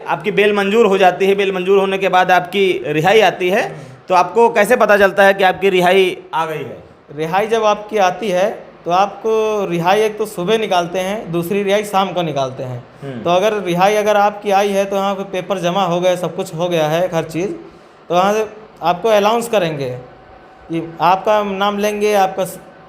आपकी बेल मंजूर हो जाती है, बेल मंजूर होने के बाद आपकी रिहाई आती है, तो आपको कैसे पता चलता है कि आपकी रिहाई आ गई है? रिहाई जब आपकी आती है तो आपको रिहाई एक तो सुबह निकालते हैं, दूसरी रिहाई शाम को निकालते हैं। तो अगर रिहाई अगर आपकी आई है तो वहाँ पे पेपर जमा हो गए, सब कुछ हो गया है हर चीज़, तो वहाँ से आपको अनाउंस करेंगे कि आपका नाम लेंगे, आपका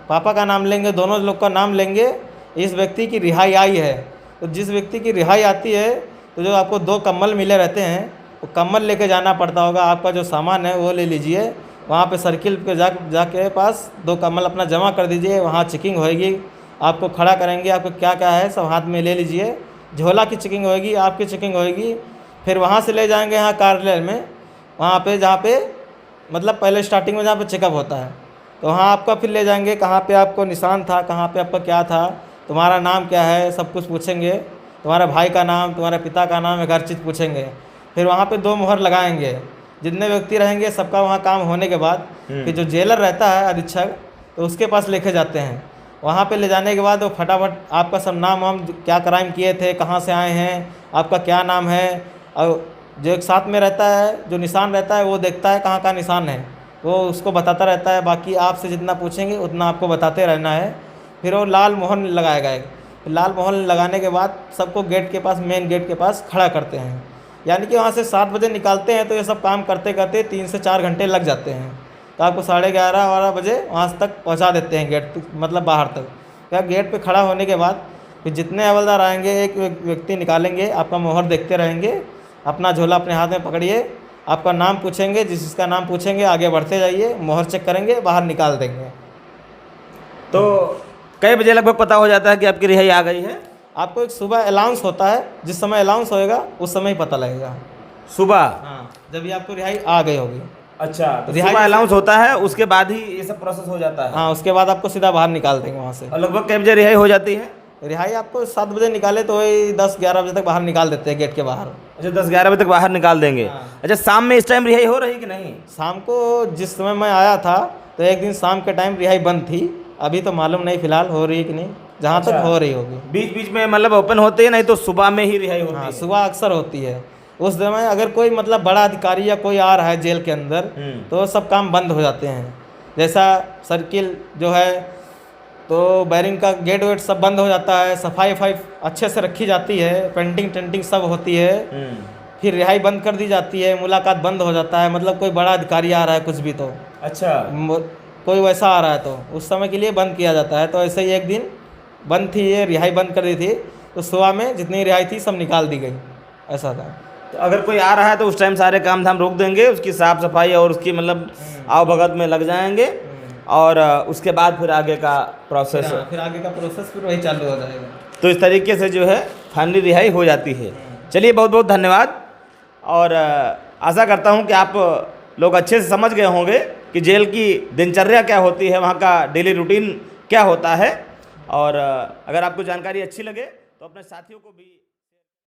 पापा का नाम लेंगे, दोनों लोग का नाम लेंगे, इस व्यक्ति की रिहाई आई है। तो जिस व्यक्ति की रिहाई आती है तो जो आपको 2 कम्बल मिले रहते हैं, वो कम्बल लेके जाना पड़ता होगा। आपका जो सामान है वो ले लीजिए, वहाँ पे सर्किल पे जाके पास 2 कम्बल अपना जमा कर दीजिए, वहाँ चेकिंग होएगी, आपको खड़ा करेंगे, आपको क्या क्या है सब हाथ में ले लीजिए, झोला की चेकिंग होएगी, आपकी चेकिंग होएगी। फिर वहाँ से ले जाएंगे यहाँ कार्यालय में, वहाँ पे जहाँ पे मतलब पहले स्टार्टिंग में जहाँ पे चेकअप होता है, तो वहाँ आपका फिर ले जाएंगे कहाँ पे आपको निशान था, कहाँ पे आपका क्या था, तुम्हारा नाम क्या है, सब कुछ पूछेंगे, तुम्हारे भाई का नाम, तुम्हारे पिता का नाम, हर चीज़ पूछेंगे। फिर वहाँ पे 2 मोहर लगाएंगे, जितने व्यक्ति रहेंगे सबका वहाँ काम होने के बाद फिर जो जेलर रहता है अधीक्षक, तो उसके पास लेके जाते हैं। वहाँ पे ले जाने के बाद वो फटाफट आपका सब नाम वाम, क्या क्राइम किए थे, कहाँ से आए हैं, आपका क्या नाम है, और जो एक साथ में रहता है जो निशान रहता है वो देखता है कहाँ का निशान है, वो उसको बताता रहता है। बाकी आपसे जितना पूछेंगे उतना आपको बताते रहना है। फिर वो लाल मोहर लगाएगा एक, लाल मोहर लगाने के बाद सबको गेट के पास, मेन गेट के पास खड़ा करते हैं। यानी कि वहाँ से 7 बजे निकालते हैं तो ये सब काम करते करते 3 से 4 घंटे लग जाते हैं। तो आपको 11:30-12 बजे वहाँ तक पहुँचा देते हैं गेट मतलब बाहर तक। क्या गेट पे खड़ा होने के बाद फिर जितने हवलदार आएंगे एक व्यक्ति निकालेंगे, आपका मोहर देखते रहेंगे, अपना झोला अपने हाथ में पकड़िए, आपका नाम पूछेंगे, जिसका नाम पूछेंगे आगे बढ़ते जाइए, मोहर चेक करेंगे, बाहर निकाल देंगे। तो कई बजे लगभग पता हो जाता है कि आपकी रिहाई आ गई है? आपको एक सुबह अलाउंस होता है, जिस समय अलाउंस होएगा उस समय ही पता लगेगा। सुबह? हाँ, जब भी आपको रिहाई आ गई होगी। अच्छा, तो सुबह अलाउंस होता है, उसके बाद ही ये सब प्रोसेस हो जाता है? हाँ, उसके बाद आपको सीधा बाहर निकाल देंगे वहाँ से। और लगभग कै बजे रिहाई हो जाती है? रिहाई आपको 7 बजे निकाले तो वही 10-11 बजे तक बाहर निकाल देते हैं गेट के बाहर। अच्छा, 10-11 बजे तक बाहर निकाल देंगे। हाँ। अच्छा, शाम में इस टाइम रिहाई हो रही कि नहीं? शाम को जिस समय मैं आया था तो एक दिन शाम के टाइम रिहाई बंद थी, अभी तो मालूम नहीं फिलहाल हो रही है कि नहीं, जहाँ तक हो रही होगी। बीच बीच में मतलब ओपन होती है, नहीं तो सुबह में ही रिहाई होती है? हाँ, सुबह अक्सर होती है। उस समय अगर कोई मतलब बड़ा अधिकारी या कोई आ रहा है जेल के अंदर तो सब काम बंद हो जाते हैं। जैसा सर्किल जो है तो बैरिंग का गेट वेट सब बंद हो जाता है, सफाई वफाई अच्छे से रखी जाती है, पेंटिंग टेंटिंग सब होती है। फिर रिहाई बंद कर दी जाती है, मुलाकात बंद हो जाता है, मतलब कोई बड़ा अधिकारी आ रहा है कुछ भी तो। अच्छा, कोई वैसा आ रहा है तो उस समय के लिए बंद किया जाता है। तो ऐसे ही एक दिन बंद थी, ये रिहाई बंद कर दी थी, तो सुबह में जितनी रिहाई थी सब निकाल दी गई, ऐसा था। तो अगर कोई आ रहा है तो उस टाइम सारे काम धाम रोक देंगे, उसकी साफ़ सफाई और उसकी मतलब आवभगत में लग जाएंगे, और उसके बाद फिर आगे का प्रोसेस फिर आगे का प्रोसेस फिर वही चालू हो जाएगा। तो इस तरीके से जो है फाइनली रिहाई हो जाती है। चलिए, बहुत बहुत धन्यवाद, और आशा करता हूँ कि आप लोग अच्छे से समझ गए होंगे कि जेल की दिनचर्या क्या होती है, वहाँ का डेली रूटीन क्या होता है। और अगर आपको जानकारी अच्छी लगे तो अपने साथियों को भी